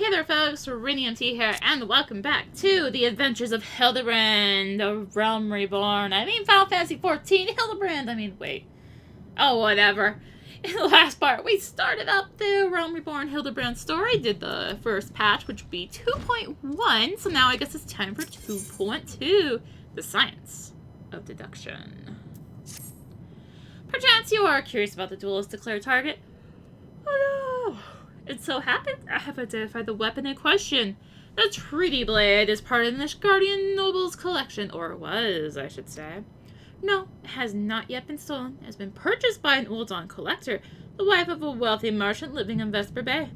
Hey there folks, rinimt here, and welcome back to the Adventures of Hildibrand, the Realm Reborn. I mean Final Fantasy XIV, Hildibrand, wait. Oh, whatever. In the last part, we started up the Realm Reborn Hildibrand story, did the first patch, which would be 2.1, so now I guess it's time for 2.2, the Science of Deduction. Perchance you are curious about the duelist's declared target. Oh no! It so happens I have identified the weapon in question. The treaty blade is part of the Nishgardian noble's collection, or was, I should say. No, it has not yet been stolen. It has been purchased by an Uldan collector, the wife of a wealthy merchant living in Vesper Bay.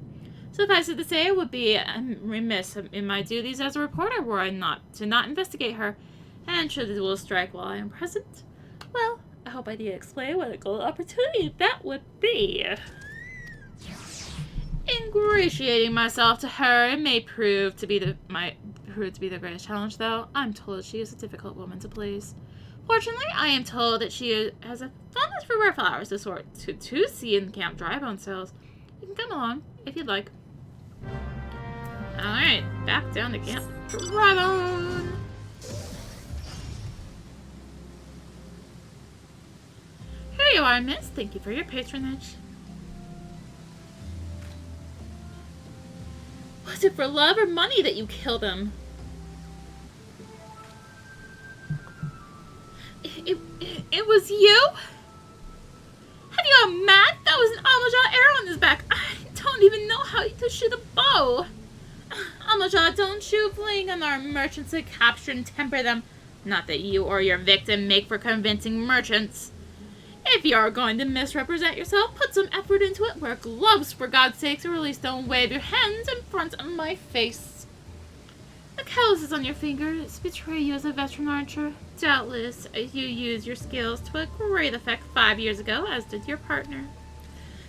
Suffice it to say, it would be remiss in my duties as a reporter were I not investigate her. And should the duel strike while I am present, well, I hope I did explain what a gold opportunity that would be. Ingratiating myself to her, it may prove to be the greatest challenge, though. I'm told she is a difficult woman to please. Fortunately, I am told that she has a fondness for rare flowers, the sort to see in camp drybone sales. You can come along if you'd like. Alright, back down to camp drybone. Here you are, miss. Thank you for your patronage. Was it for love or money that you killed him? It was you? Have you gone mad? That was an Amajah arrow in his back. I don't even know how to shoot a bow. Amajah, don't you fling on our merchants to capture and temper them. Not that you or your victim make for convincing merchants. If you are going to misrepresent yourself, put some effort into it. Wear gloves, for God's sakes, or at least don't wave your hands in front of my face. The calluses on your fingers betray you as a veteran archer. Doubtless, you used your skills to a great effect 5 years ago, as did your partner.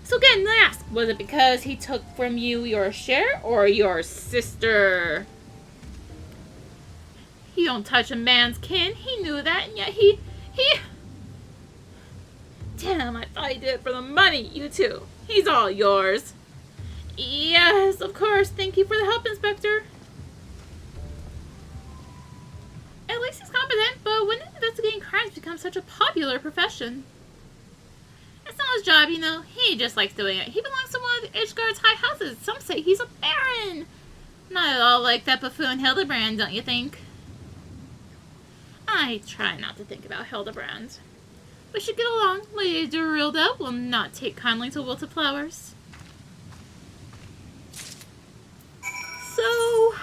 So again, let me ask, was it because he took from you your share, or your sister? You don't touch a man's kin. He knew that, and yet he... Damn, I thought he did it for the money, you two. He's all yours. Yes, of course. Thank you for the help, Inspector. At least he's competent, but when did investigating crimes become such a popular profession? It's not his job, you know. He just likes doing it. He belongs to one of Ishgard's high houses. Some say he's a baron. Not at all like that buffoon Hildibrand, don't you think? I try not to think about Hildibrand. We should get along. Lady Dorilda will not take kindly to wilted flowers. So,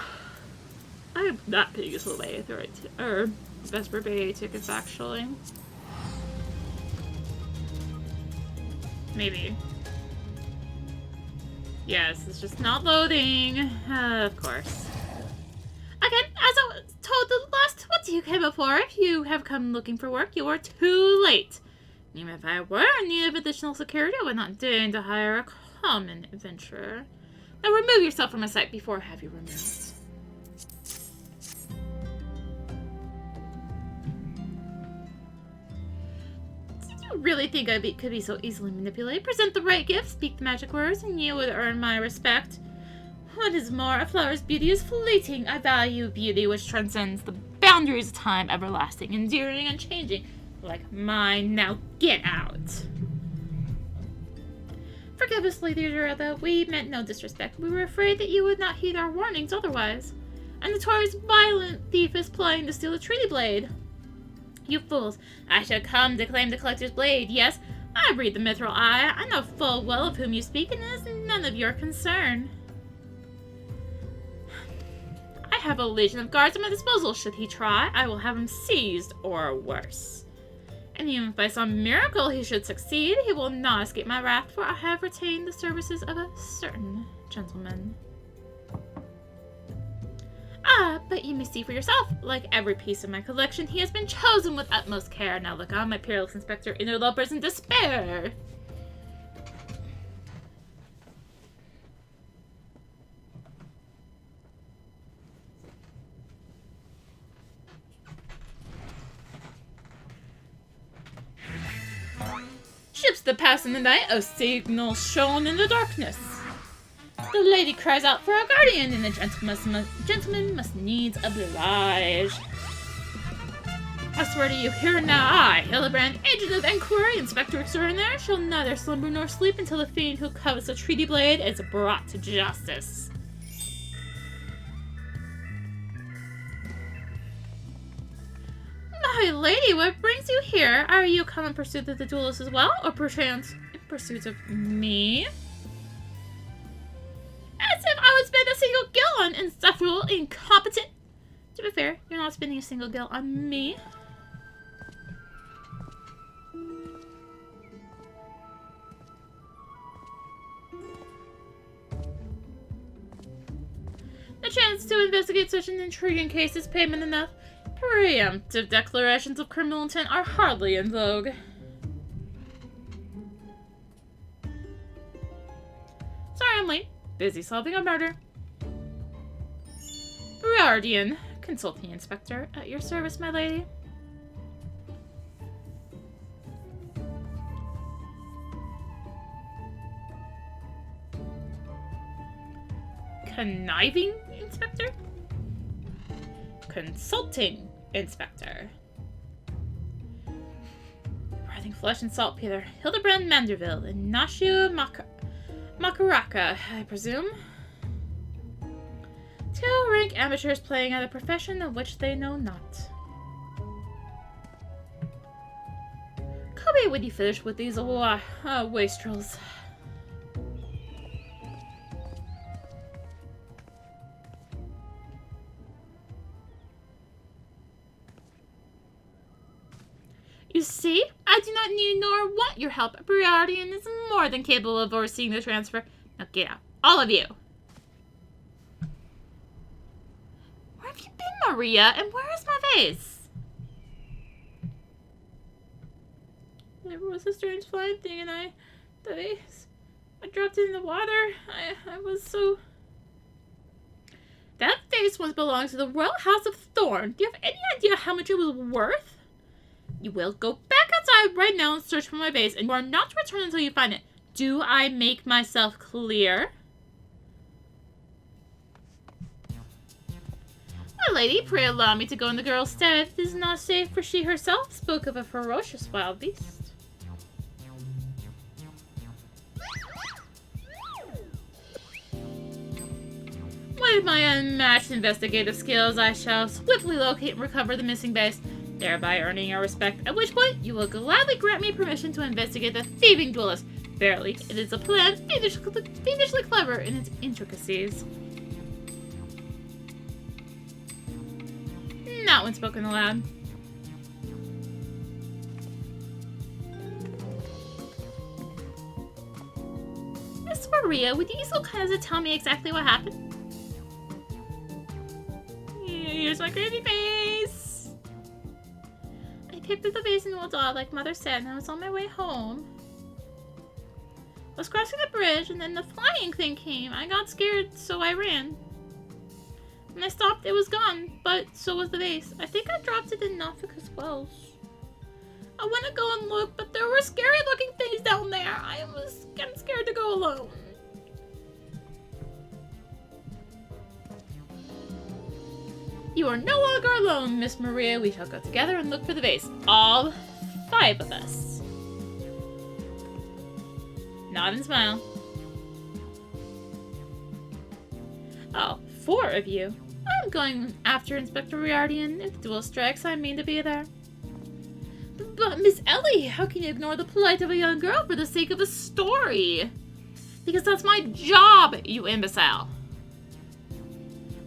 I am not paying this away the right Vesper Bay tickets, actually. Maybe. Yes, it's just not loading. Of course. Again, as I was told the last once you came before, if you have come looking for work, you are too late. Even if I were in need of additional security, I would not deign to hire a common adventurer. Now remove yourself from my sight before I have you removed. Did you really think I could be so easily manipulated? Present the right gift, speak the magic words, and you would earn my respect. What is more, a flower's beauty is fleeting. I value beauty which transcends the boundaries of time, everlasting, enduring, and changing. Like mine. Now get out. Forgive us, Lady Dorada. We meant no disrespect. We were afraid that you would not heed our warnings otherwise. A notorious violent thief is plotting to steal the treaty blade. You fools. I shall come to claim the collector's blade. Yes, I read the mithril eye. I know full well of whom you speak, and it is none of your concern. I have a legion of guards at my disposal. Should he try, I will have him seized, or worse. And even if by some miracle he should succeed, he will not escape my wrath, for I have retained the services of a certain gentleman. Ah, but you may see for yourself. Like every piece of my collection, he has been chosen with utmost care. Now look on, my peerless inspector, interlopers in despair. Ships that pass in the night, a signal shown in the darkness. The lady cries out for a guardian, and the gentleman must needs oblige. I swear to you, here and now, I, Hildibrand, agent of Inquiry, Inspector Extraordinaire, shall neither slumber nor sleep until the fiend who covets the treaty blade is brought to justice. My lady, what brings you here? Are you come in pursuit of the duelist as well, or perchance in pursuit of me? As if I would spend a single gil on insufferable, incompetent. To be fair, you're not spending a single gil on me. The chance to investigate such an intriguing case is payment enough. Preemptive declarations of criminal intent are hardly in vogue. Sorry I'm late. Busy solving a murder. Guardian, consulting inspector, at your service, my lady. Conniving inspector? Consulting inspector. Breathing flesh and saltpeter. Hildibrand Manderville and Nashu Makaraka, I presume. Two rank amateurs playing at a profession of which they know not. Kobe, would you finish with these wastrels? You see, I do not need nor want your help. Briardian is more than capable of overseeing the transfer. Now get out, all of you. Where have you been, Maria? And where is my vase? There was a strange flying thing, and the vase, I dropped it in the water. I was so... That vase once belonged to the Royal House of Thorn. Do you have any idea how much it was worth? You will go back outside right now and search for my vase, and you are not to return until you find it. Do I make myself clear? My lady, pray allow me to go in the girl's stead. It is not safe, for she herself spoke of a ferocious wild beast. With my unmatched investigative skills, I shall swiftly locate and recover the missing vase, thereby earning your respect, at which point you will gladly grant me permission to investigate the thieving duelist. Verily, it is a plan fiendishly clever in its intricacies. Not when spoken aloud. Miss Maria, would you be so kind as to tell me exactly what happened? Here's my crazy face! I picked up the vase and rolled off, like Mother said, and I was on my way home. I was crossing the bridge, and then the flying thing came. I got scared, so I ran. When I stopped, it was gone, but so was the vase. I think I dropped it in Naufraga's wells. I went to go and look, but there were scary-looking things down there. I'm scared to go alone. You are no longer alone, Miss Maria. We shall go together and look for the vase. All 5 of us. Nod and smile. Oh, 4 of you. I'm going after Inspector Riardian. If the duel strikes, I mean to be there. But Miss Ellie, how can you ignore the plight of a young girl for the sake of a story? Because that's my job, you imbecile.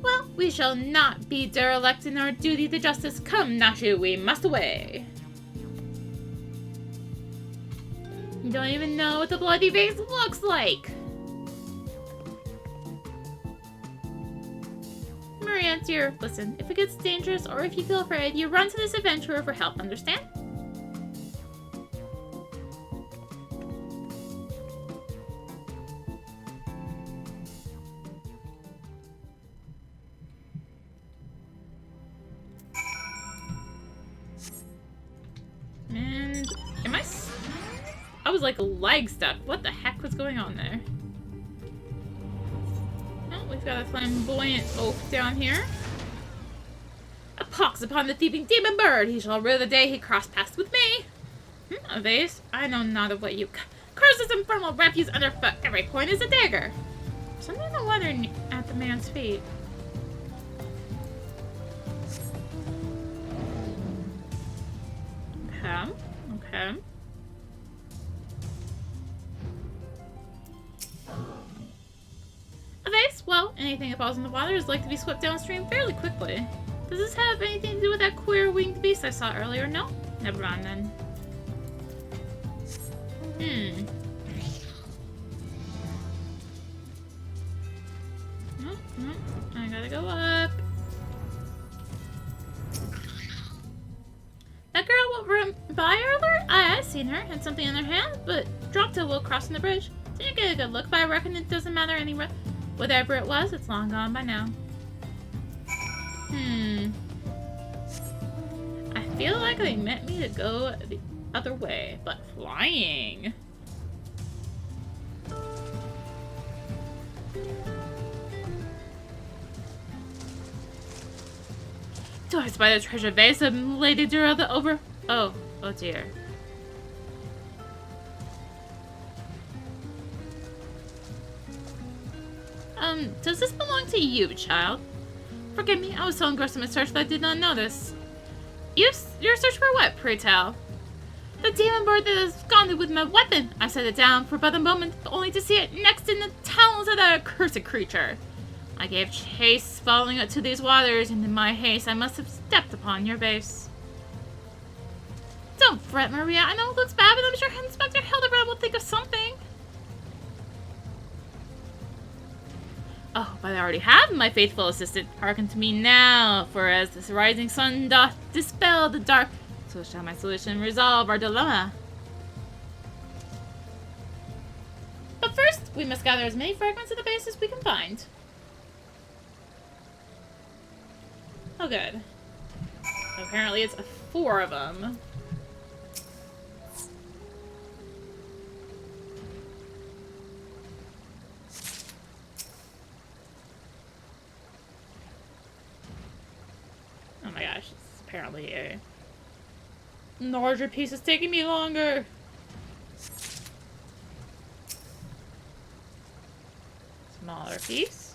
Well, we shall not be derelict in our duty to justice. Come, Nashu, we must away. You don't even know what the bloody vase looks like. Maria, dear, listen. If it gets dangerous or if you feel afraid, you run to this adventurer for help, understand? And I was like lag stuck. What the heck was going on there? Got a flamboyant oaf down here. A pox upon the thieving demon bird! He shall rue the day he crossed paths with me! A vase? I know not of what you... Curse this infernal refuse underfoot! Every point is a dagger! Something in the water at the man's feet. Okay. Okay. A vase? Well, anything that falls in the water is like to be swept downstream fairly quickly. Does this have anything to do with that queer winged beast I saw earlier? No? Never mind then. I gotta go up. That girl went by earlier? I seen her. Had something in her hand, but dropped it while crossing the bridge. Didn't get a good look, but I reckon it doesn't matter anyway. Whatever it was, it's long gone by now. I feel like they meant me to go the other way, but flying. Do I spy the treasure vase of Lady Dura the over? Oh dear. Does this belong to you, child? Forgive me, I was so engrossed in my search that I did not notice. Your search for what, pray tell? The demon bird that has gone with my weapon. I set it down for but a moment, only to see it next in the talons of that accursed creature. I gave chase, following it to these waters, and in my haste I must have stepped upon your base. Don't fret, Maria. I know it looks bad, but I'm sure Inspector Hildibrand will think of something. Oh, but I already have my faithful assistant. Hearken to me now, for as this rising sun doth dispel the dark, so shall my solution resolve our dilemma. But first, we must gather as many fragments of the base as we can find. Oh, good. Apparently it's 4 of them. Oh my gosh, it's apparently a larger piece is taking me longer. Smaller piece.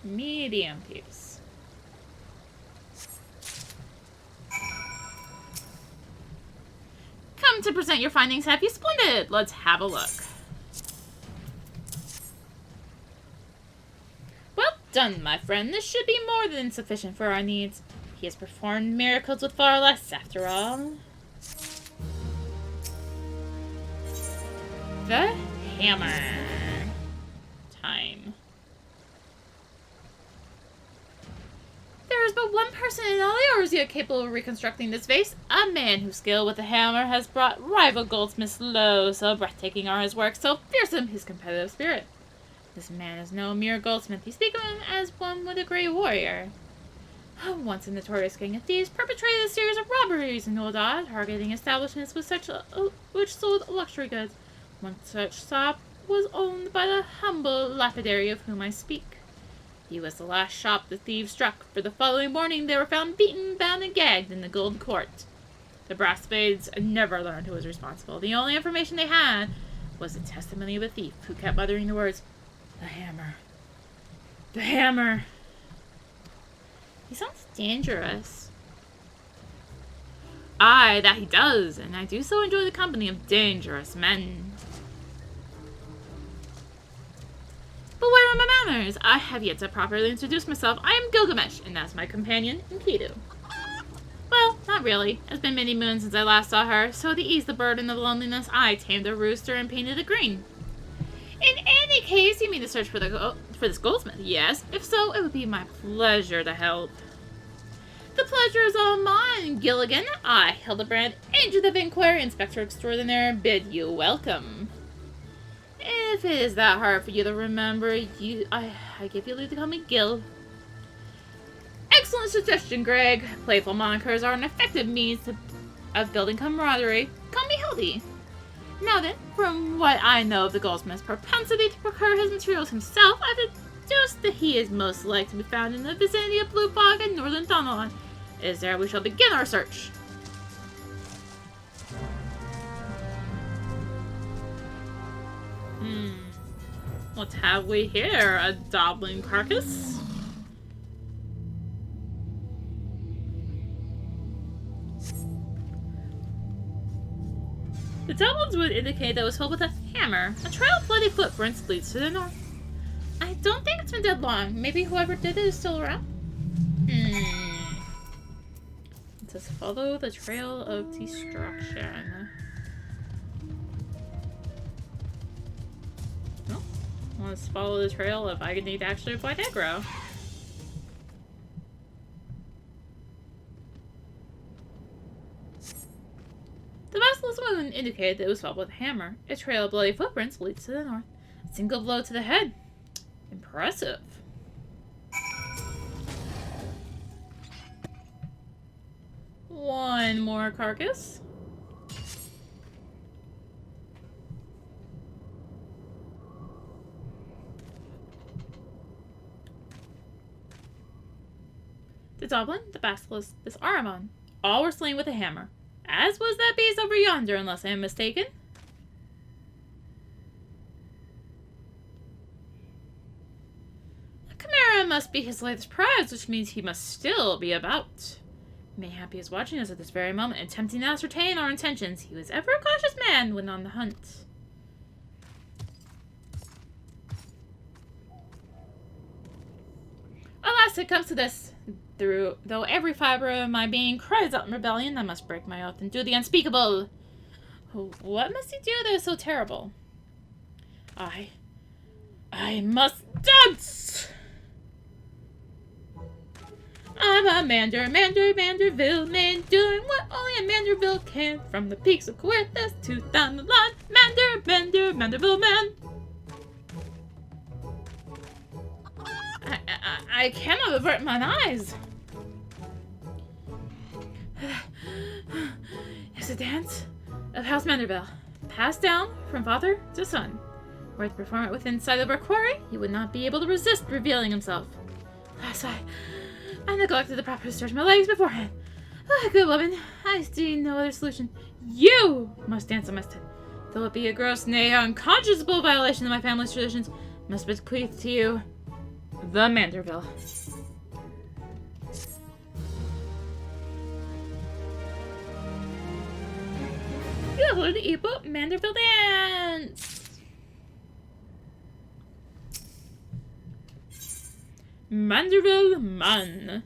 Medium piece. Come to present your findings, have you? Splendid! Let's have a look. Well done, my friend. This should be more than sufficient for our needs. He has performed miracles with far less, after all. The hammer. Time. There is but one person in all the Eorzea capable of reconstructing this vase. A man whose skill with the hammer has brought rival goldsmiths low. So breathtaking are his works, so fearsome his competitive spirit. This man is no mere goldsmith. You speak of him as one with a great warrior. Once a notorious gang of thieves, perpetrated a series of robberies in Noldad, targeting establishments with which sold luxury goods. One such shop was owned by the humble lapidary of whom I speak. He was the last shop the thieves struck, for the following morning they were found beaten, bound, and gagged in the Gold Court. The brass spades never learned who was responsible. The only information they had was the testimony of a thief who kept muttering the words, "The hammer. The hammer." He sounds dangerous. Aye, that he does, and I do so enjoy the company of dangerous men. But where are my manners? I have yet to properly introduce myself. I am Gilgamesh, and that's my companion, Enkidu. Well, not really. It's been many moons since I last saw her, so to ease the burden of loneliness, I tamed a rooster and painted it green. In any case, you mean to search for this goldsmith? Yes. If so, it would be my pleasure to help. The pleasure is all mine, Gilligan. I, Hildibrand, agent of inquiry, inspector extraordinaire, bid you welcome. If it is that hard for you to remember, I give you leave to call me Gil. Excellent suggestion, Greg. Playful monikers are an effective means of building camaraderie. Call me Hildy. Now then, from what I know of the goldsmith's propensity to procure his materials himself, I've deduced that he is most likely to be found in the vicinity of Blue Fog and Northern Thanalan. It is there we shall begin our search. What have we here? A goblin carcass? The tablets would indicate that it was filled with a hammer. A trail of bloody footprints leads to the north. I don't think it's been dead long. Maybe whoever did it is still around? It says follow the trail of destruction. Well, let's follow the trail of I need to actually avoid aggro. The basilisk wound indicated that it was filled with a hammer. A trail of bloody footprints leads to the north. A single blow to the head. Impressive. One more carcass. The goblin, the basilisk, this Aramon, all were slain with a hammer. As was that beast over yonder, unless I am mistaken. The Chimera must be his latest prize, which means he must still be about. Mayhap he is watching us at this very moment, attempting to ascertain our intentions. He was ever a cautious man when on the hunt. Alas, it comes to this. Though every fiber of my being cries out in rebellion, I must break my oath and do the unspeakable. What must he do that is so terrible? I must dance! I'm a Manderville man, doing what only a Manderville can. From the peaks of Coerthas to Thanalan, Manderville man. I cannot avert mine eyes. It's a dance of House Manderville, passed down from father to son. Were to perform it within sight of our quarry, he would not be able to resist revealing himself. Last I neglected the proper stretch of my legs beforehand. Good woman, I see no other solution. You must dance on my stead. Though it be a gross, nay, unconscionable violation of my family's traditions, must bequeath to you the Manderville. You have learned the Epo Manderville dance! Manderville Man.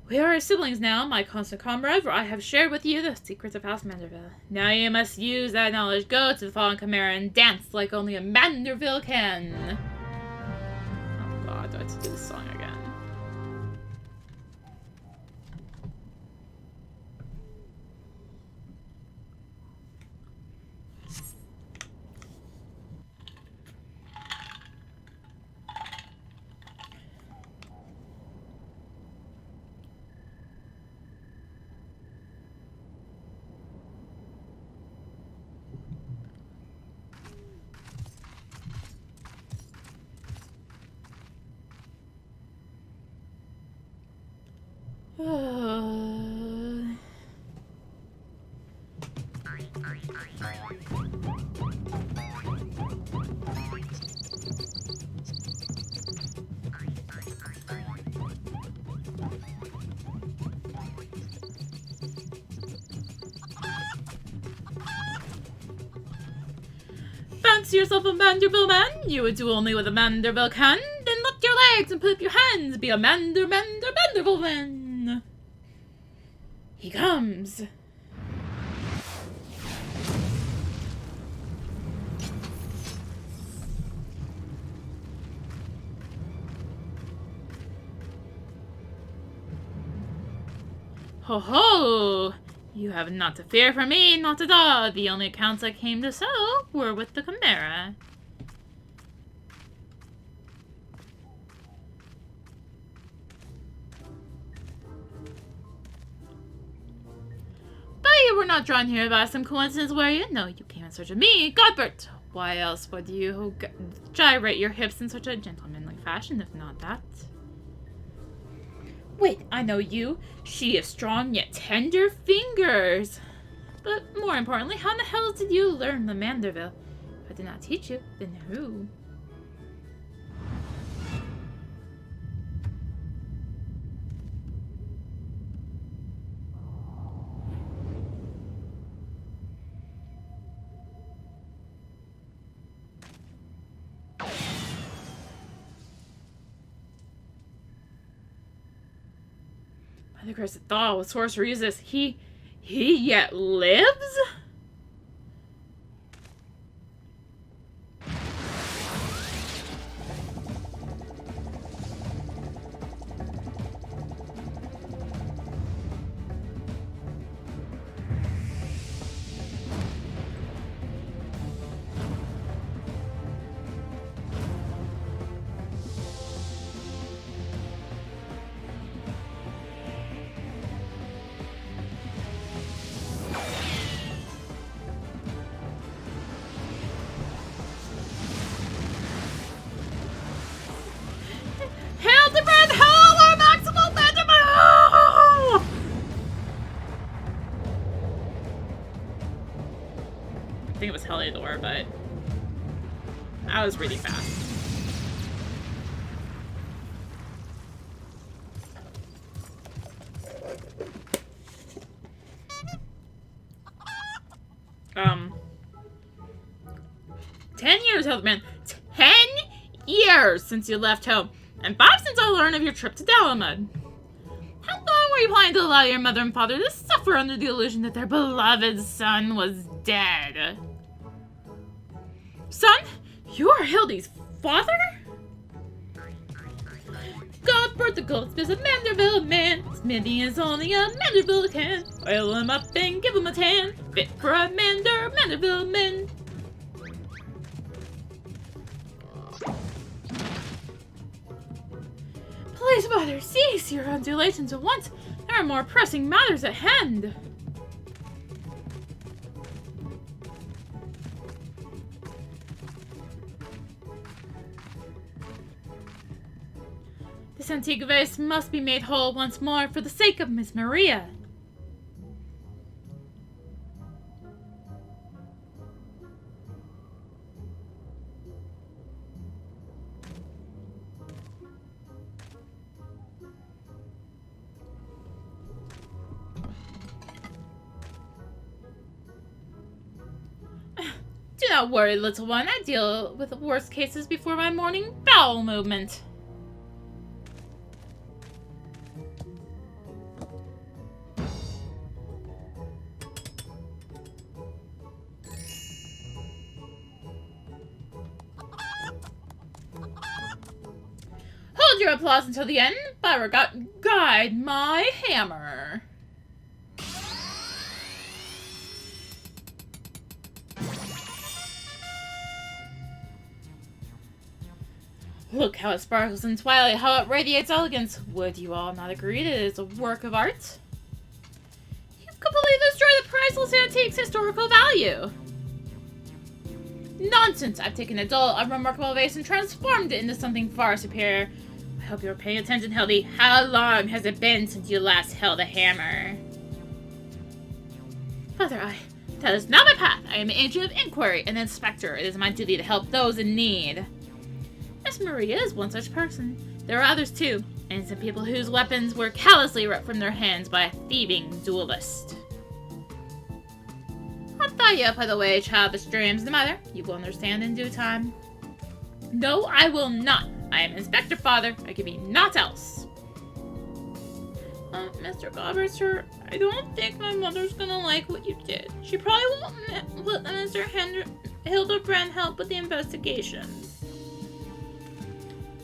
We are siblings now, my constant comrade, for I have shared with you the secrets of House Manderville. Now you must use that knowledge, go to the fallen Chimera and dance like only a Manderville can. Oh god, do I have to do this song again? Fancy yourself a Manderville man? You would do only what a Manderville can. Then lift your legs and put up your hands. Be a Manderville man. He comes. Ho ho! You have not to fear for me, not at all. The only accounts I came to settle were with the Chimera. But you were not drawn here by some coincidence, were you? No, you came in search of me, Godbert. Why else would you gyrate your hips in such a gentlemanly fashion, if not that? Wait, I know you. She has strong yet tender fingers. But more importantly, how in the hell did you learn the Manderville? If I did not teach you, then who? By the curse of Thal, what sorcery is this? He yet lives? Hildibrand, hello, maximal mandible! I think it was Helidor, but I was reading fast. Um, 10 years, Hildibrand. 10 years since you left home. And 5 since I learned of your trip to Dalamud. How long were you planning to allow your mother and father to suffer under the illusion that their beloved son was dead? Son? You are Hildy's father? Godbert the Goldsmith is a Manderville man. Smithy is only a Manderville can. Oil him up and give him a tan. Fit for a Manderville man. Please, mother, cease your undulations at once. There are more pressing matters at hand. This antique vase must be made whole once more for the sake of Miss Maria. Do not worry, little one. I deal with the worst cases before my morning bowel movement. Hold your applause until the end. Beauregard, guide my hammer. Look how it sparkles in twilight, how it radiates elegance. Would you all not agree that it is a work of art? You've completely destroyed the priceless antique's historical value. Nonsense! I've taken a dull, unremarkable vase and transformed it into something far superior. I hope you're paying attention, Hildy. How long has it been since you last held a hammer? Father, that is not my path. I am an agent of inquiry, an inspector. It is my duty to help those in need. Miss Maria is one such person. There are others too, innocent people whose weapons were callously ripped from their hands by a thieving duelist. I'll tie you up by the way, childish dreams. The mother, you will understand in due time. No, I will not. I am Inspector Father. I can be naught else. Mr. Godbert, sir, I don't think my mother's gonna like what you did. She probably won't let Mr. Hildibrand help with the investigation.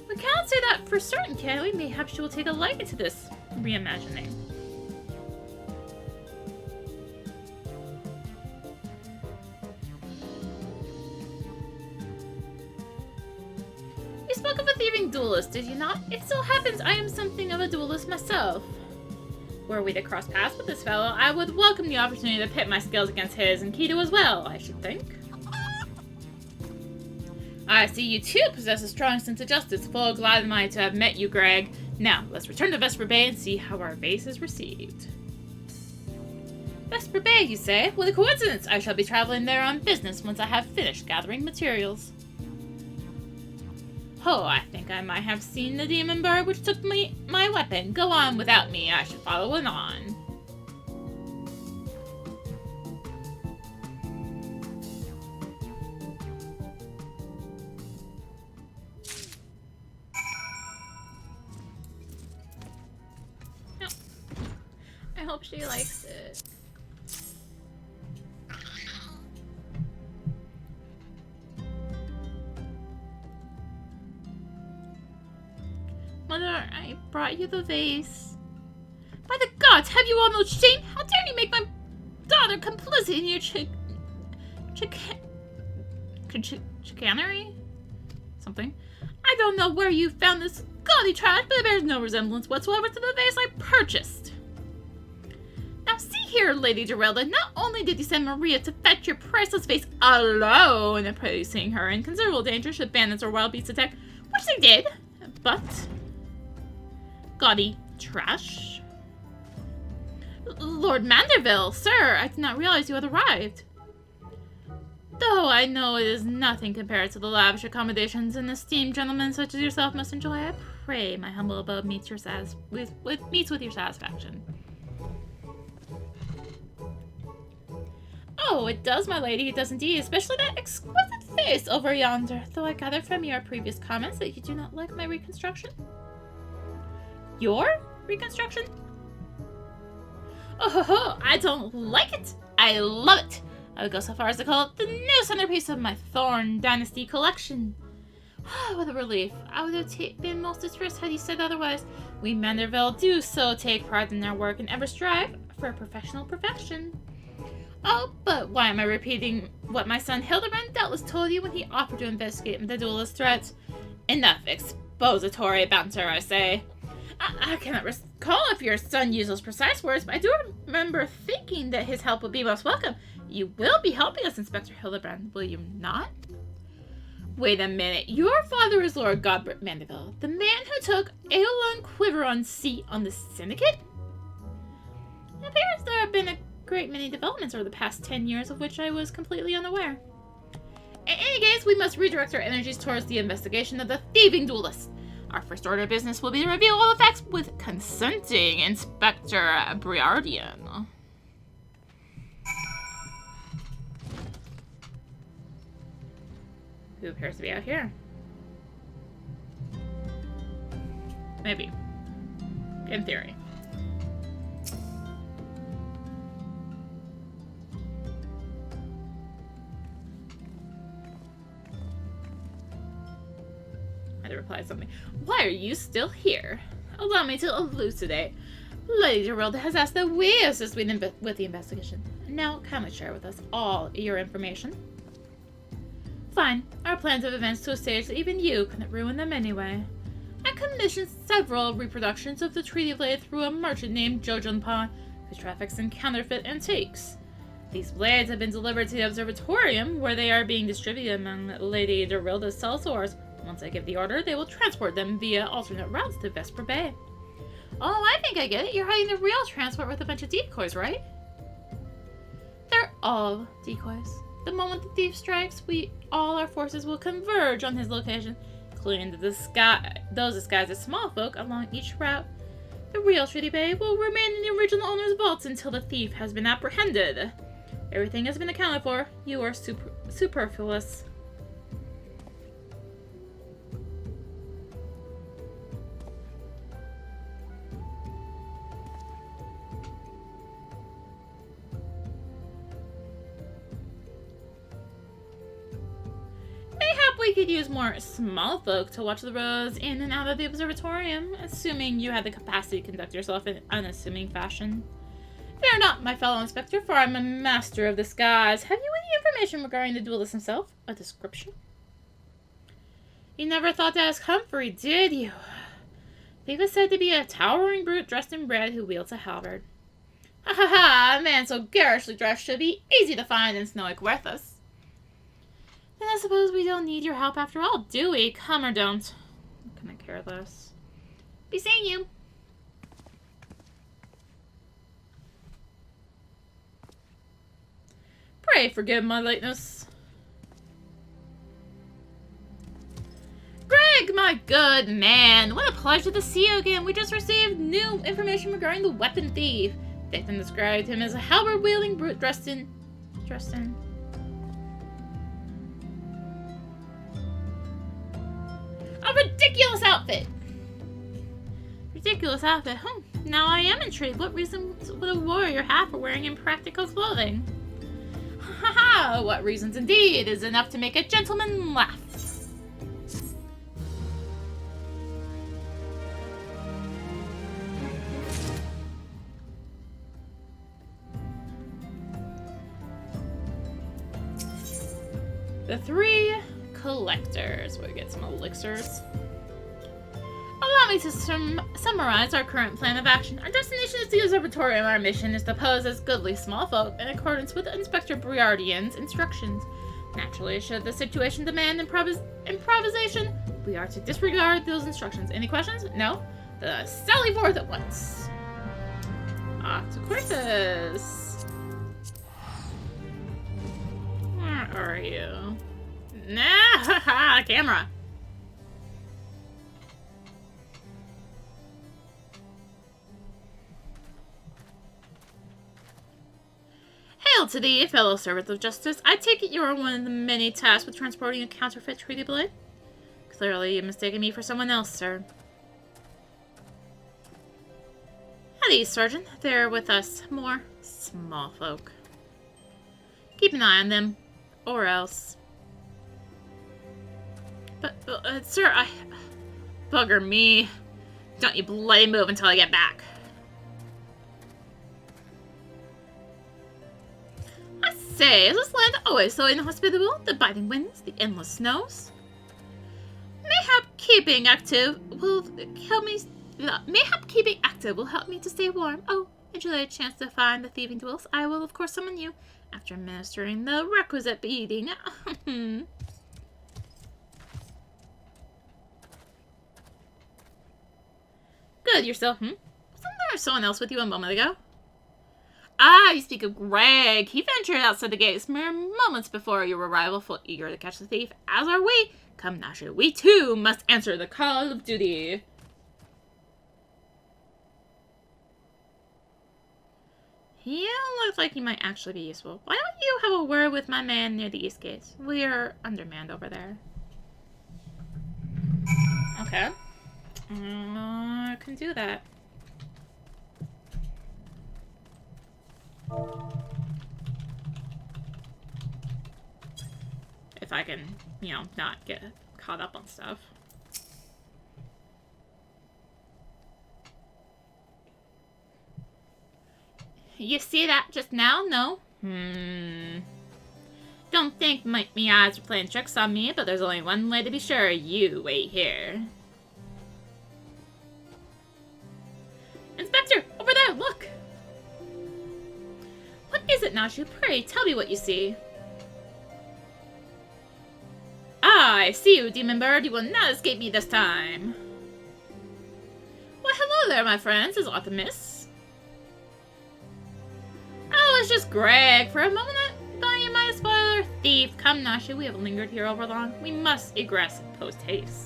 We cannot say that for certain, can we? Mayhap she will take a liking to this reimagining. You spoke of a thieving duelist, did you not? It so happens I am something of a duelist myself. Were we to cross paths with this fellow, I would welcome the opportunity to pit my skills against his and Kido as well, I should think. I see you too possess a strong sense of justice. Full glad am I to have met you, Greg. Now, let's return to Vesper Bay and see how our vase is received. Vesper Bay, you say? What a coincidence! I shall be traveling there on business once I have finished gathering materials. Oh, I think I might have seen the demon bird which took my weapon. Go on without me, I should follow it on. I hope she likes it. Mother, I brought you the vase. By the gods, have you all no shame? How dare you make my daughter complicit in your chicanery? Something. I don't know where you found this gaudy trash, but it bears no resemblance whatsoever to the vase I purchased. Now see here, Lady Gerelda, not only did you send Maria to fetch your priceless vase alone, and placing her in considerable danger should bandits or wild beasts attack, which they did, but... gaudy trash? Lord Manderville, sir, I did not realize you had arrived. Though I know it is nothing compared to the lavish accommodations an esteemed gentleman such as yourself must enjoy, I pray my humble abode meets with your satisfaction. Oh, it does, my lady, it does indeed, especially that exquisite face over yonder, though I gather from your previous comments that you do not like my reconstruction. Your reconstruction? Oh ho ho, I don't like it! I love it! I would go so far as to call it the new centerpiece of my Thorn Dynasty collection. What a relief. I would have been most distressed had you said otherwise. We Manderville do so take pride in our work and ever strive for professional perfection. Oh, but why am I repeating what my son Hildibrand doubtless told you when he offered to investigate the duelist threats? Enough expository banter, I say. I cannot recall if your son used those precise words, but I do remember thinking that his help would be most welcome. You will be helping us, Inspector Hildibrand, will you not? Wait a minute. Your father is Lord Godbert Mandeville, the man who took Aeolon Quiveron's seat on the Syndicate? It appears there have been a great many developments over the past 10 years of which I was completely unaware. In any case, we must redirect our energies towards the investigation of the thieving duelists. Our first order of business will be to reveal all the facts with consenting Inspector Briardian. Who appears to be out here? Maybe. In theory. I had to reply something. Why are you still here? Allow me to elucidate. Lady Gerelda has asked that we assist with the investigation. Now, kindly share with us all your information. Fine. Our plans of events to a stage that even you couldn't ruin them anyway. I commissioned several reproductions of the Treaty Blade through a merchant named Jojunpa, who traffics in counterfeit antiques. These blades have been delivered to the observatorium, where they are being distributed among Lady Gerelda's sellswords. Once I give the order, they will transport them via alternate routes to Vesper Bay. Oh, I think I get it. You're hiding the real transport with a bunch of decoys, right? They're all decoys. The moment the thief strikes, all our forces will converge on his location, including those disguised as small folk along each route. The real Treaty Bay will remain in the original owner's vaults until the thief has been apprehended. Everything has been accounted for. You are superfluous. We could use more small folk to watch the roads in and out of the observatorium, assuming you had the capacity to conduct yourself in unassuming fashion. Fear not, my fellow inspector, for I'm a master of disguise. Have you any information regarding the duelist himself? A description? You never thought to ask Humphrey, did you? Thief is said to be a towering brute dressed in red who wields a halberd. Ha ha ha! A man so garishly dressed should be easy to find in snowy Querthus. Then I suppose we don't need your help after all, do we? Come or don't. I couldn't care less. Be seeing you. Pray forgive my lateness. Greg, my good man, what a pleasure to see you again. We just received new information regarding the weapon thief. Victim described him as a halberd-wielding brute dressed in... a ridiculous outfit! Ridiculous outfit? Now I am intrigued. What reason would a warrior have for wearing impractical clothing? Ha ha! What reasons indeed is enough to make a gentleman laugh. The three collectors. We'll get some elixirs. Allow me to summarize our current plan of action. Our destination is the observatory, and our mission is to pose as goodly small folk in accordance with Inspector Briardian's instructions. Naturally, should the situation demand improvisation, we are to disregard those instructions. Any questions? No? Then sally forth at once. To Querthus. Where are you? Nah, camera. Hail to thee, fellow servant of justice. I take it you are one of the many tasked with transporting a counterfeit treaty blade? Clearly, you've mistaken me for someone else, sir. At ease, Sergeant. They're with us. More small folk. Keep an eye on them. Or else. But, sir, bugger me. Don't you bloody move until I get back. I say, is this land always so inhospitable? The biting winds, the endless snows? Mayhap keeping active will help me to stay warm. Oh, and should I chance to find the thieving dwellers, I will of course summon you. After administering the requisite beating. Good, you're still, Wasn't there someone else with you a moment ago? Ah, you speak of Greg. He ventured outside the gates mere moments before your arrival, full eager to catch the thief, as are we. Come, Nasha, we too must answer the call of duty. You look like you might actually be useful. Why don't you have a word with my man near the east gate? We are undermanned over there. Okay. I can do that. If I can, not get caught up on stuff. You see that just now? No? Don't think my eyes are playing tricks on me, but there's only one way to be sure. You wait here. Inspector! Over there! Look! What is it, Nashu? Pray, tell me what you see. Ah, I see you, demon bird. You will not escape me this time. Well, hello there, my friends. Is Artemis? Oh, it's just Greg. For a moment, I thought you might spoil our thief. Come, Nasha, we have lingered here over long. We must egress post-haste.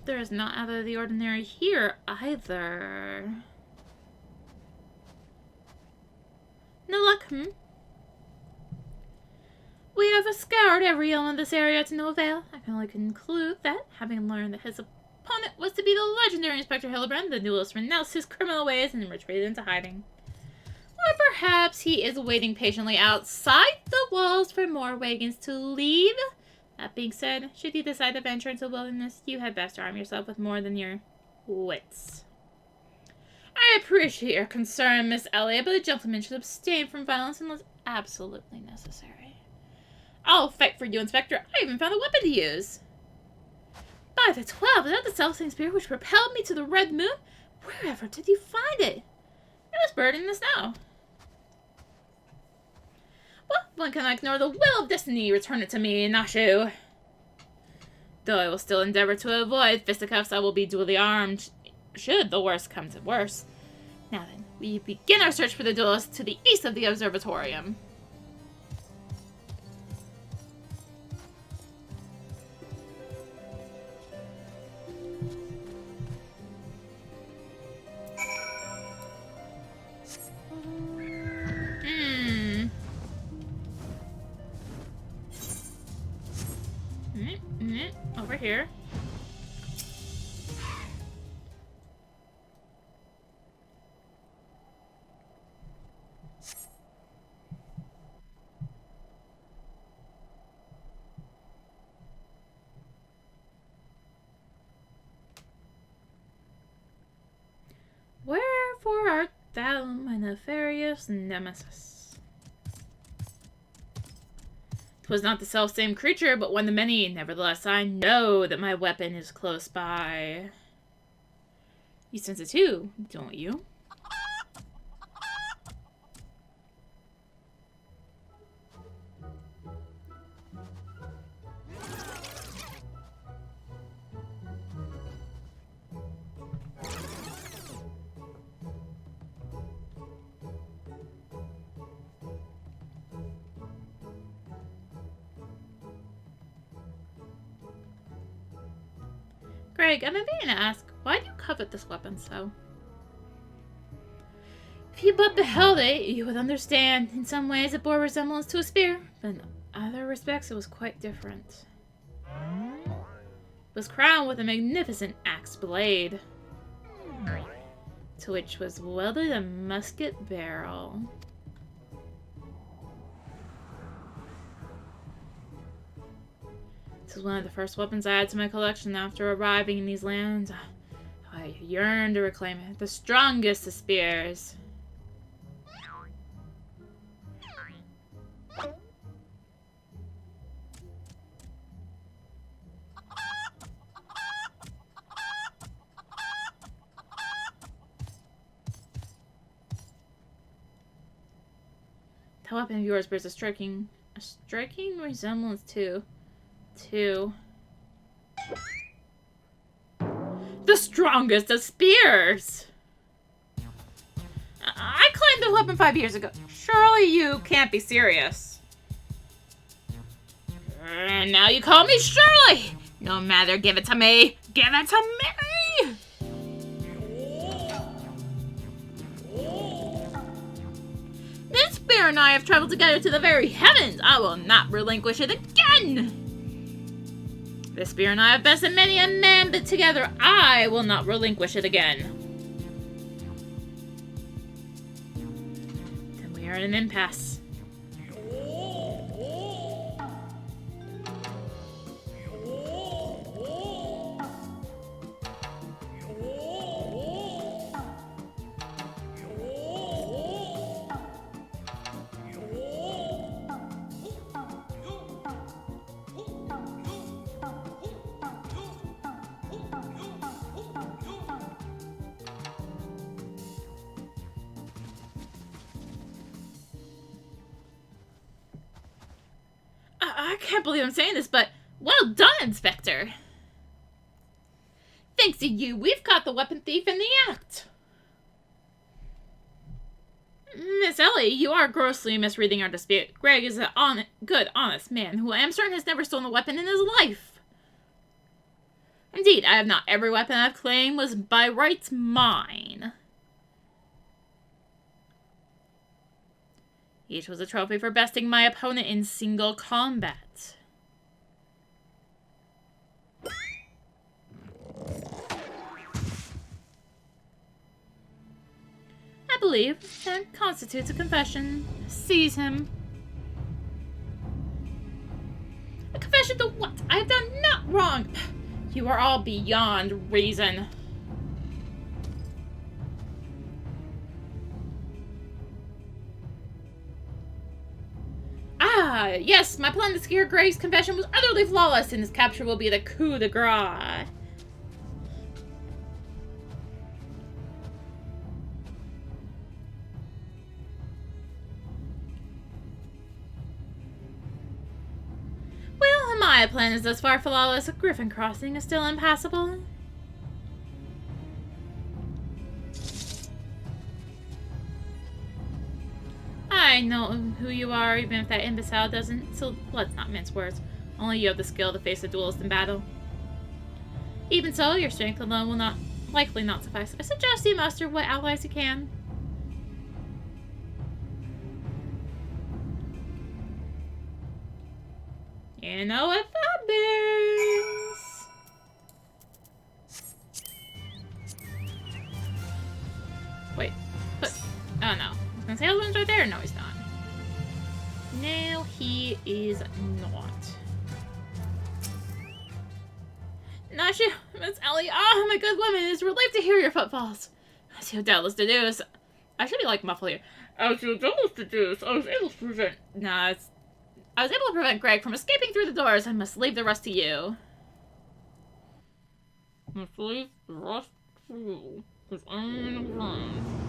There is not out of the ordinary here, either. No luck, We have scoured every element of this area to no avail. I can only conclude that, having learned that his opponent was to be the legendary Inspector Hildibrand, the duelist renounced his criminal ways and retreated into hiding. Or perhaps he is waiting patiently outside the walls for more wagons to leave. That being said, should you decide to venture into the wilderness, you had best arm yourself with more than your wits. I appreciate your concern, Miss Elliot, but a gentleman should abstain from violence unless absolutely necessary. I'll fight for you, Inspector. I even found a weapon to use. By the 12, is that the self-same spirit which propelled me to the Red Moon? Wherever did you find it? It was buried in the snow. Well, one cannot ignore the will of destiny. Return it to me, Nashu. Though I will still endeavor to avoid fisticuffs, I will be duly armed, should the worst come to worst. Now then, we begin our search for the duelist to the east of the observatorium. Over here. Wherefore art thou my nefarious nemesis? 'Twas not the self-same creature, but one of the many. Nevertheless, I know that my weapon is close by. You sense it too, don't you? Greg, I've been meaning to ask, why do you covet this weapon so? If you but beheld it, you would understand. In some ways, it bore resemblance to a spear, but in other respects, it was quite different. It was crowned with a magnificent axe blade, to which was welded a musket barrel. This is one of the first weapons I added to my collection after arriving in these lands. I yearned to reclaim it. The strongest of spears. That weapon of yours bears a striking resemblance to the strongest of spears. I claimed the weapon 5 years ago. Surely you can't be serious. And now you call me Shirley. No matter, give it to me. Give it to me. This spear and I have traveled together to the very heavens. I will not relinquish it again. This spear and I have bested many a man, but together I will not relinquish it again. Then we are in an impasse. I can't believe I'm saying this, but well done, Inspector. Thanks to you, we've caught the weapon thief in the act. Miss Ellie, you are grossly misreading our dispute. Greg is a good, honest man who I am certain has never stolen a weapon in his life. Indeed, I have not. Every weapon I've claimed was by rights mine. Each was a trophy for besting my opponent in single combat. I believe that constitutes a confession. Seize him. A confession to what? I have done not wrong. You are all beyond reason. Yes, my plan to secure Gray's confession was utterly flawless, and his capture will be the coup de grace. Well, my plan is thus far flawless. Griffin Crossing is still impassable. I know who you are, even if that imbecile doesn't, so let's not mince words. Only you have the skill to face a duelist in battle. Even so, your strength alone will likely not suffice. I suggest you muster what allies you can. You know what that means. Wait, but oh no. The salesman's right there? No, he's not. No, he is not. Not you, Miss Ellie. Oh, my good woman, it is relieved to hear your footfalls. As you doubtless deduce. I should be like muffled here. As you doubtless deduce, I was able to prevent. Nah, I was able to prevent Greg from escaping through the doors. I must leave the rest to you. I must leave the rest to you, because I'm in the room.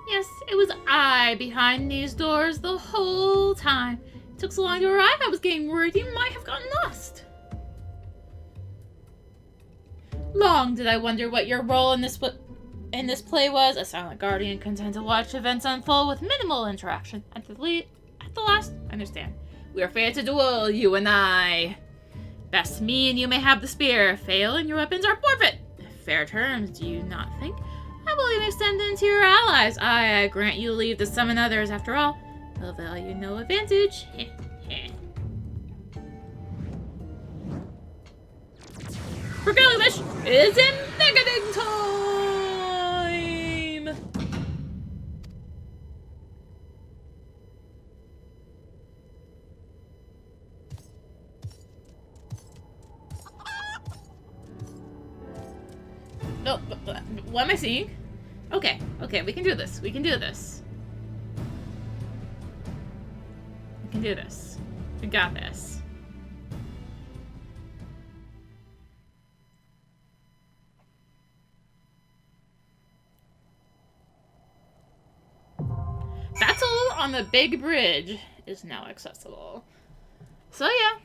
Yes, it was I behind these doors the whole time. It took so long to arrive, I was getting worried you might have gotten lost. Long did I wonder what your role in this play was, a silent guardian content to watch events unfold with minimal interaction. At the last, I understand. We are fated to duel, you and I. Best me and you may have the spear. Fail and your weapons are forfeit. Fair terms, do you not think? I will even extend them to your allies. I grant you leave to summon others. After all, they'll value no advantage. For Gilgamesh, it's investigating time! No, what am I seeing? Okay, we can do this. We can do this. We can do this. We got this. Battle on the big bridge is now accessible. So yeah.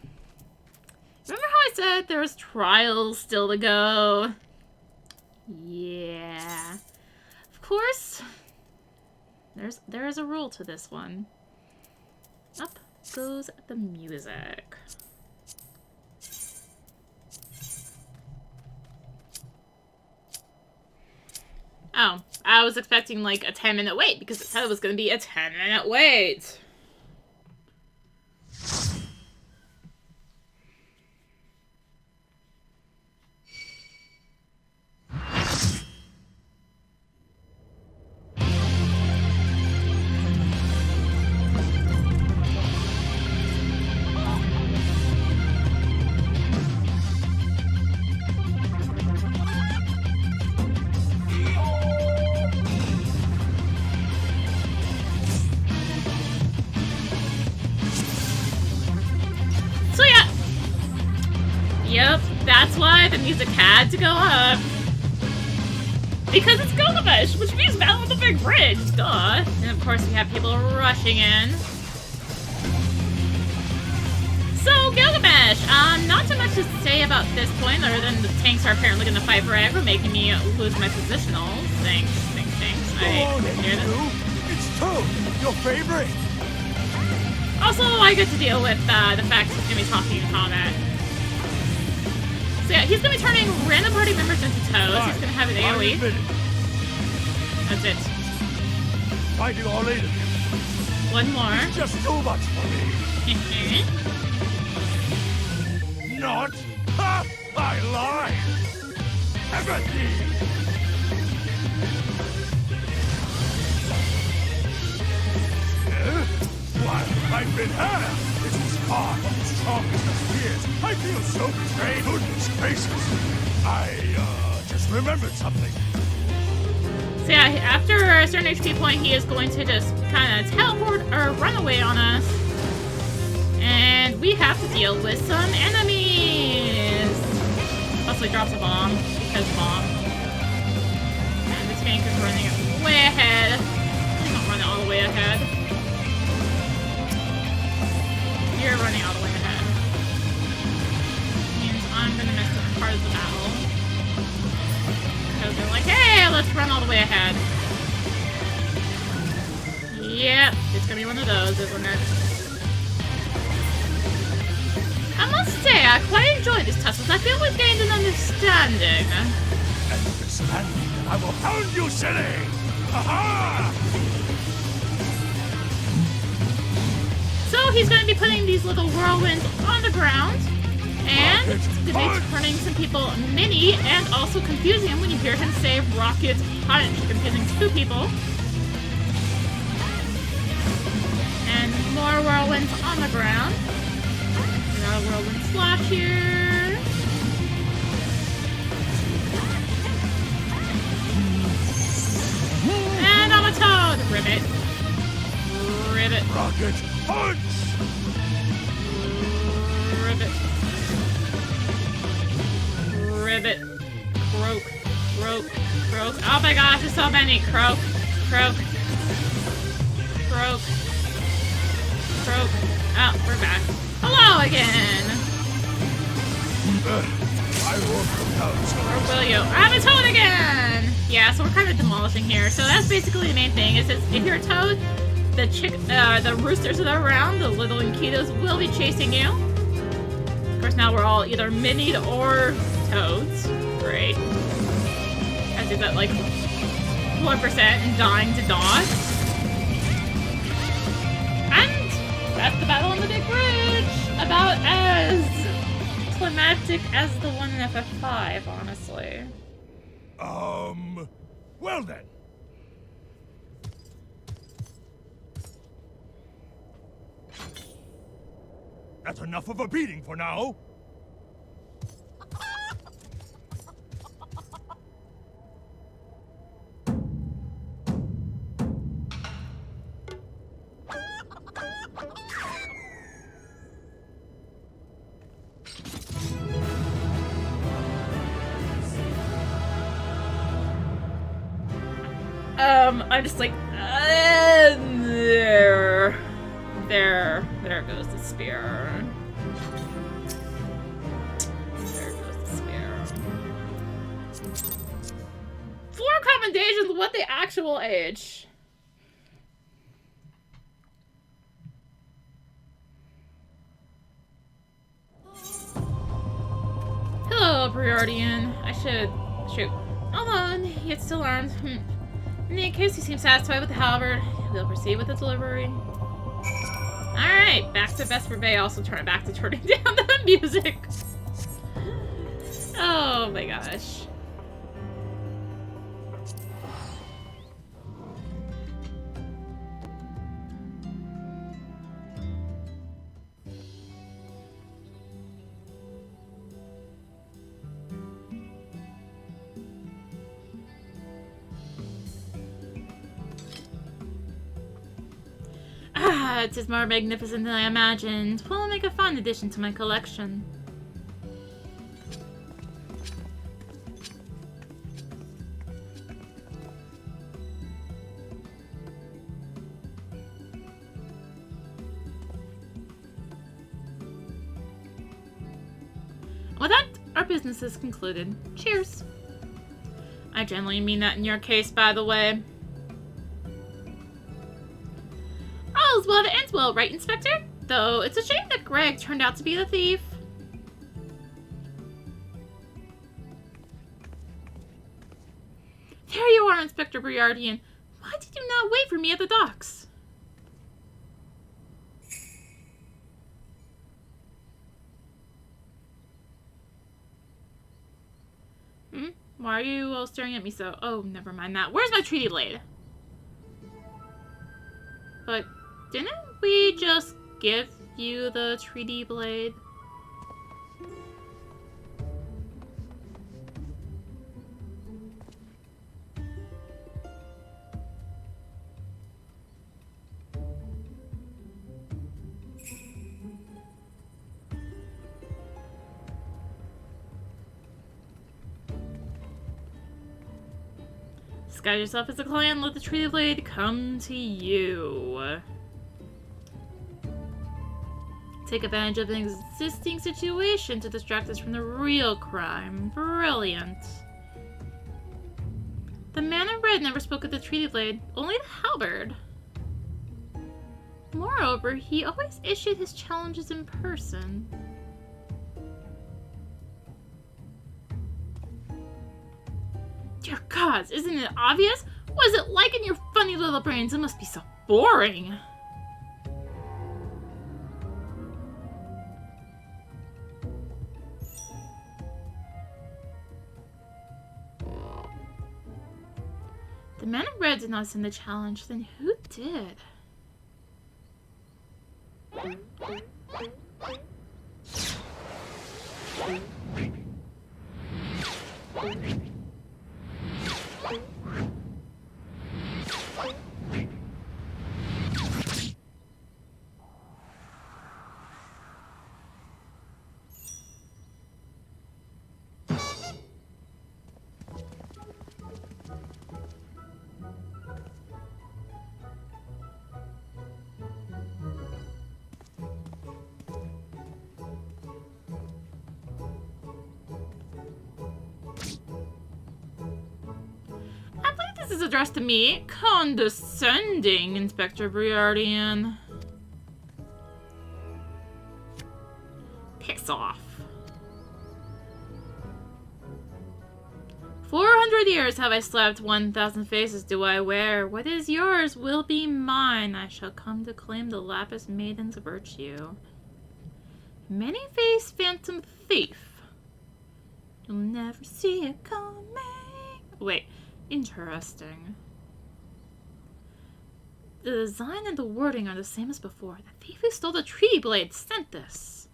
Remember how I said there was trials still to go? Yeah. Of course, there is a rule to this one. Up goes the music. Oh, I was expecting like a 10-minute wait because it said it was going to be a 10-minute wait. Yep, that's why the music had to go up. Because it's Gilgamesh, which means battle with the big bridge, duh. And of course we have people rushing in. So, Gilgamesh, not too much to say about this point, other than the tanks are apparently going to fight forever, making me lose my positionals. Thanks. I hear this. It's Toad, your favorite. Also, I get to deal with the fact he's gonna be talking in combat. So yeah, he's gonna be turning random party members into toads. He's gonna have an AoE. That's it. Fighting all 8 of you. One more. It's just too much for me. Not? Ha! I lied! Everything! While I've been here, this is far from the strongest of fears. I feel so betrayed. Goodness gracious. I, just remembered something. So yeah, after a certain HP point, he is going to just kind of teleport or run away on us. And we have to deal with some enemies. Also, he drops a bomb because bomb. And the tank is running way ahead. He's not running all the way ahead. You're running all the way ahead. Means I'm gonna miss certain part of the battle. Because they're like, hey, let's run all the way ahead. Yep, it's gonna be one of those, isn't it? I must say, I quite enjoy these tussles. I feel we've gained an understanding. Understanding, and I will pound you silly! Aha! So he's going to be putting these little whirlwinds on the ground. And it's going to be turning some people mini and also confusing them when you hear him say rocket punch, confusing 2 people. And more whirlwinds on the ground. We got a whirlwind slash here. And I'm a toad! Ribbit. Ribbit. Rocket punch! Ribbit. Ribbit. Croak. Croak. Croak. Oh my gosh, there's so many. Croak. Croak. Croak. Croak. Oh, we're back. Hello again! I won't come down so Or will you? I'm a toad again! Yeah, so we're kind of demolishing here. So that's basically the main thing. Is if you're a toad, the roosters that are around, the little Inkitos, will be chasing you. Of course, now we're all either minied or toads. Great. I did that like 1% and dying to dogs. And that's the battle on the big bridge. About as climactic as the one in FF5, honestly. Well then. That's enough of a beating for now. I'm just like, there goes the spear. There goes the spear. 4 commendations, what the actual age? Hello, Priordian. I should shoot. Although it's still armed. In any case, he seems satisfied with the halberd. We'll proceed with the delivery. Alright, back to Vesper Bay. Also turning down the music. Oh my gosh. It is more magnificent than I imagined. Will make a fine addition to my collection. With that, our business is concluded. Cheers. I generally mean that in your case, by the way. All's well that ends well, right, Inspector? Though it's a shame that Greg turned out to be the thief. There you are, Inspector Briardian. Why did you not wait for me at the docks? Why are you all staring at me so? Oh, never mind that. Where's my treaty blade? But didn't we just give you the treaty blade? Disguise yourself as a client, let the treaty blade come to you. Take advantage of an existing situation to distract us from the real crime. Brilliant. The man in red never spoke of the treaty blade, only the halberd. Moreover, he always issued his challenges in person. Dear gods, isn't it obvious? What is it like in your funny little brains? It must be so boring. The man in red did not send the challenge, then who did? This is addressed to me. Condescending, Inspector Briardian. Piss off. 400 years have I slept, 1,000 faces do I wear. What is yours will be mine. I shall come to claim the Lapis Maiden's virtue. Many-faced phantom thief. You'll never see it coming. Wait. Interesting. The design and the wording are the same as before. The thief who stole the treaty blade sent this.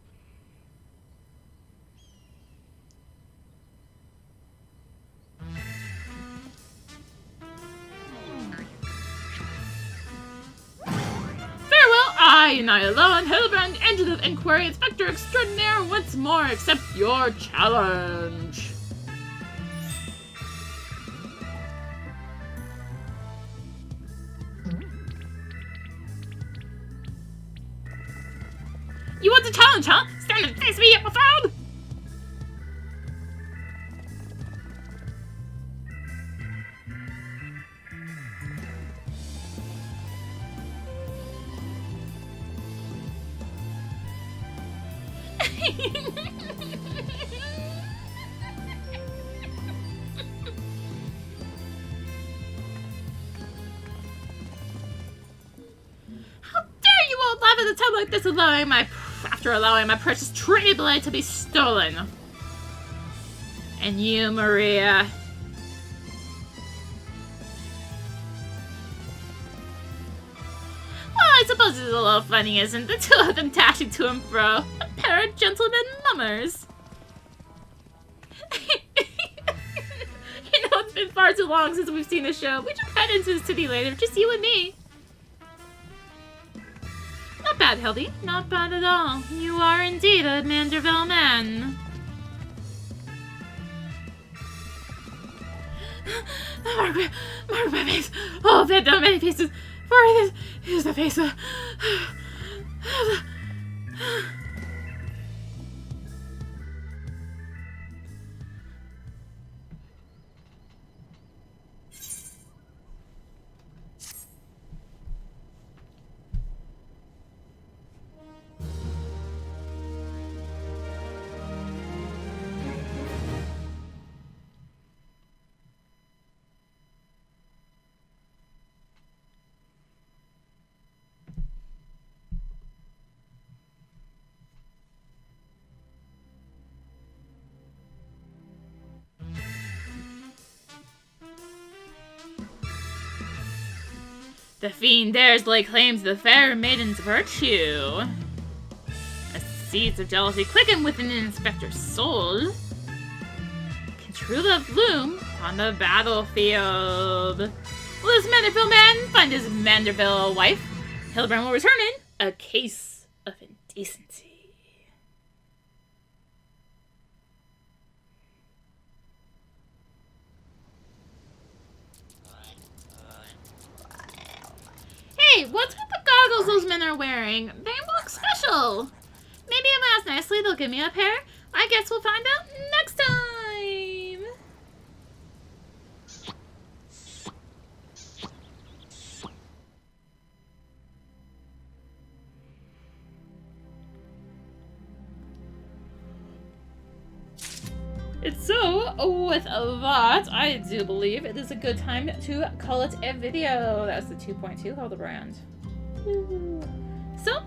Farewell, I, and I alone, Hildibrand, engine of inquiry, inspector extraordinaire, once more accept your challenge. You want the challenge, huh? Stand and face me, you found! How dare you all laugh at the time like this, after allowing my precious treaty blade to be stolen. And you, Maria. Well, I suppose it's a little funny, isn't it? The two of them dashing to and fro. A pair of gentlemen mummers. You know, it's been far too long since we've seen the show. We should head into the city later, just you and me. Not bad, Hildy. Not bad at all. You are indeed a Manderville man. Margaret, my face. Oh, there are many faces. For this is the face of... The fiend dares lay claim to the fair maiden's virtue. The seeds of jealousy quicken within an inspector's soul. Can true love bloom on the battlefield? Will this Manderville man find his Manderville wife? Hildibrand will return in a case of indecency. Hey, what's with the goggles those men are wearing? They look special. Maybe if I ask nicely, they'll give me a pair. I guess we'll find out next time. And so, with that, I do believe it is a good time to call it a video. That's the 2.2 Hildibrand. So,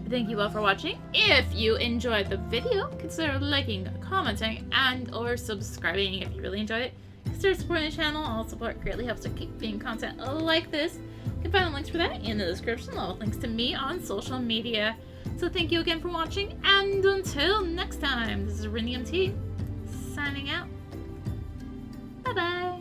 thank you all for watching. If you enjoyed the video, consider liking, commenting, and or subscribing if you really enjoyed it. Consider supporting the channel. All support greatly helps to keep being content like this. You can find the links for that in the description, along with links to me on social media. So thank you again for watching, and until next time, this is rinimt signing out. Bye-bye.